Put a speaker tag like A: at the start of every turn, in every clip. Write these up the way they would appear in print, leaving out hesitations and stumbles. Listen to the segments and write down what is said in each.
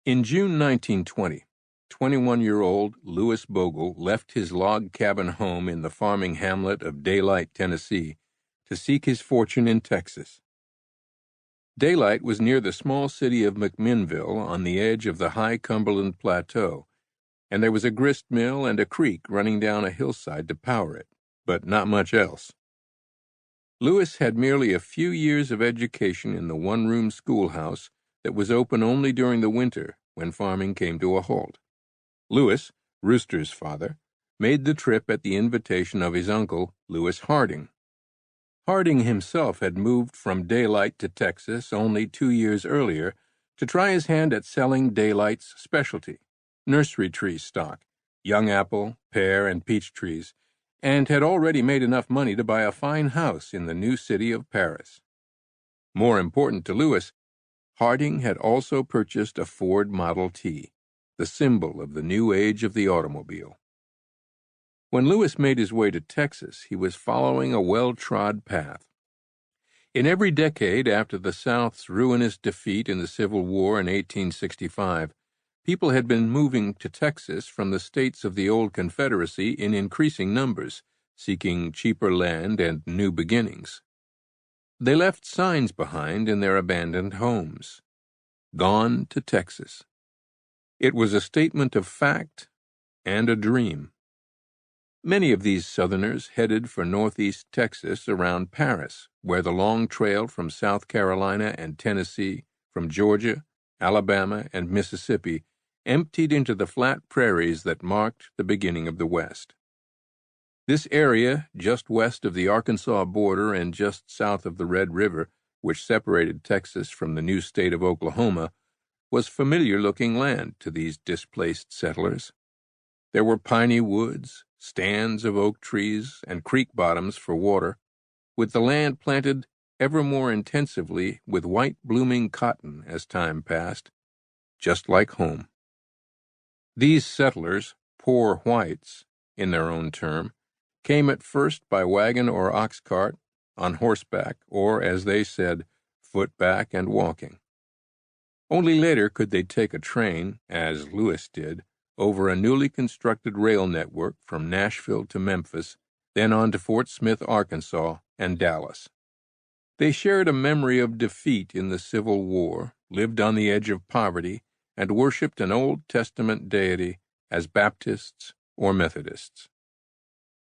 A: In June 1920, 21-year-old Louis Bogle left his log cabin home in the farming hamlet of Daylight, Tennessee, to seek his fortune in Texas. Daylight was near the small city of McMinnville on the edge of the high Cumberland Plateau, and there was a grist mill and a creek running down a hillside to power it, but not much else. Louis had merely a few years of education in the one-room schoolhouse that was open only during the winter when farming came to a halt. Louis, Rooster's father, made the trip at the invitation of his uncle, Louis Harding. Harding himself had moved from Daylight to Texas only 2 years earlier to try his hand at selling Daylight's specialty, nursery tree stock, young apple, pear, and peach trees, and had already made enough money to buy a fine house in the new city of Paris. More important to Louis, Harding had also purchased a Ford Model T, the symbol of the new age of the automobile. When Louis made his way to Texas, he was following a well-trod path. In every decade after the South's ruinous defeat in the Civil War in 1865, people had been moving to Texas from the states of the old Confederacy in increasing numbers, seeking cheaper land and new beginnings. They left signs behind in their abandoned homes. Gone to Texas. It was a statement of fact and a dream. Many of these Southerners headed for northeast Texas around Paris, where the long trail from South Carolina and Tennessee, from Georgia, Alabama, and Mississippi emptied into the flat prairies that marked the beginning of the West. This area, just west of the Arkansas border and just south of the Red River, which separated Texas from the new state of Oklahoma, was familiar-looking land to these displaced settlers. There were piney woods, stands of oak trees, and creek bottoms for water, with the land planted ever more intensively with white blooming cotton as time passed, just like home. These settlers, poor whites, in their own term, came at first by wagon or ox cart, on horseback, or, as they said, footback and walking. Only later could they take a train, as Louis did, over a newly constructed rail network from Nashville to Memphis, then on to Fort Smith, Arkansas, and Dallas. They shared a memory of defeat in the Civil War, lived on the edge of poverty, and worshipped an Old Testament deity as Baptists or Methodists.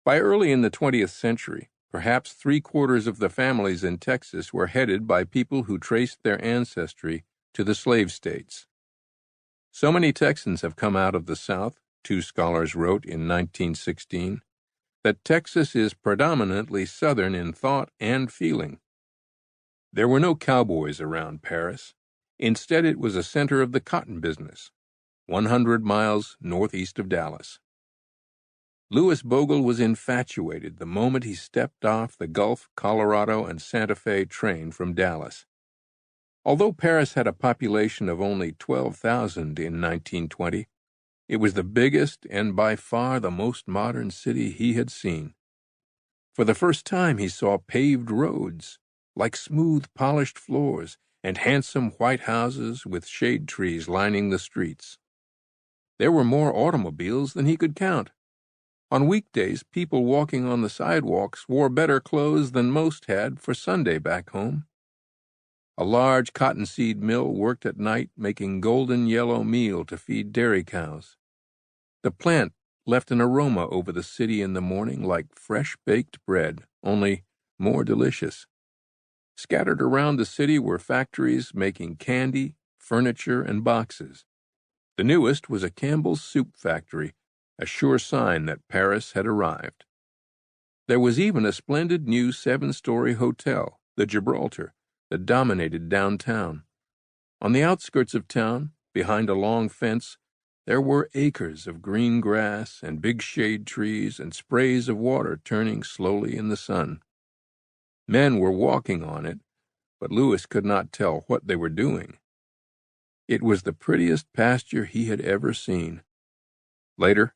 A: By early in the 20th century, perhaps 3/4 of the families in Texas were headed by people who traced their ancestry to the slave states. So many Texans have come out of the South, 2 scholars wrote in 1916, that Texas is predominantly Southern in thought and feeling. There were no cowboys around Paris. Instead, it was a center of the cotton business, 100 miles northeast of Dallas. Louis Bogle was infatuated the moment he stepped off the Gulf, Colorado, and Santa Fe train from Dallas. Although Paris had a population of only 12,000 in 1920, it was the biggest and by far the most modern city he had seen. For the first time he saw paved roads, like smooth polished floors, and handsome white houses with shade trees lining the streets. There were more automobiles than he could count. On weekdays, people walking on the sidewalks wore better clothes than most had for Sunday back home. A large cottonseed mill worked at night making golden yellow meal to feed dairy cows. The plant left an aroma over the city in the morning like fresh-baked bread, only more delicious. Scattered around the city were factories making candy, furniture, and boxes. The newest was a Campbell's soup factory, a sure sign that Paris had arrived. There was even a splendid new 7-story hotel, the Gibraltar, that dominated downtown. On the outskirts of town, behind a long fence, there were acres of green grass and big shade trees and sprays of water turning slowly in the sun. Men were walking on it, but Louis could not tell what they were doing. It was the prettiest pasture he had ever seen. Later,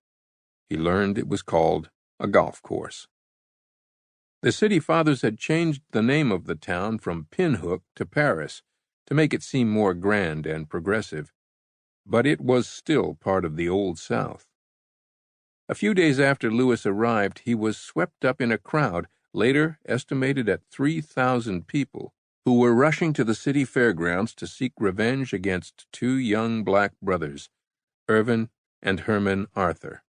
A: he learned it was called a golf course. The city fathers had changed the name of the town from Pinhook to Paris to make it seem more grand and progressive. but it was still part of the Old South. A few days after Lewis arrived, he was swept up in a crowd, later estimated at 3,000 people, who were rushing to the city fairgrounds to seek revenge against two young black brothers, Irvin and Herman Arthur.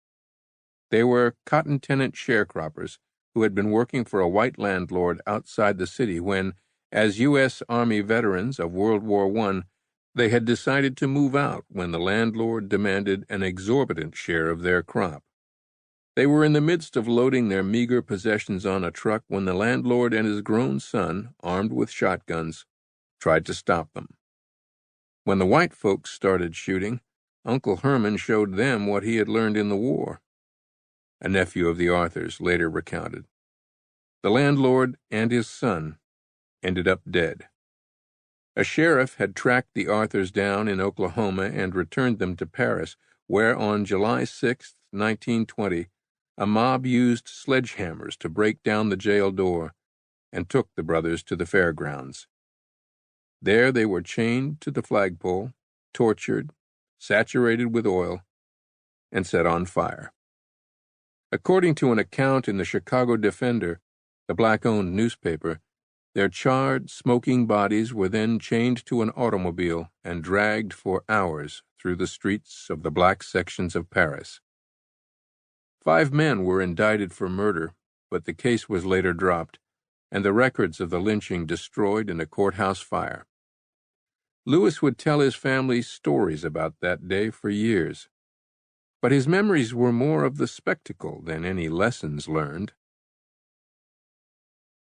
A: They were cotton tenant sharecroppers who had been working for a white landlord outside the city when, as U.S. Army veterans of World War I, they had decided to move out when the landlord demanded an exorbitant share of their crop. They were in the midst of loading their meager possessions on a truck when the landlord and his grown son, armed with shotguns, tried to stop them. When the white folks started shooting, Uncle Herman showed them what he had learned in the war. A nephew of the Arthurs later recounted. The landlord and his son ended up dead. A sheriff had tracked the Arthurs down in Oklahoma and returned them to Paris, where on July 6, 1920, a mob used sledgehammers to break down the jail door and took the brothers to the fairgrounds. There they were chained to the flagpole, tortured, saturated with oil, and set on fire. According to an account in the Chicago Defender, the black-owned newspaper, their charred, smoking bodies were then chained to an automobile and dragged for hours through the streets of the black sections of Paris. 5 men were indicted for murder, but the case was later dropped, and the records of the lynching destroyed in a courthouse fire. Lewis would tell his family stories about that day for years, but his memories were more of the spectacle than any lessons learned.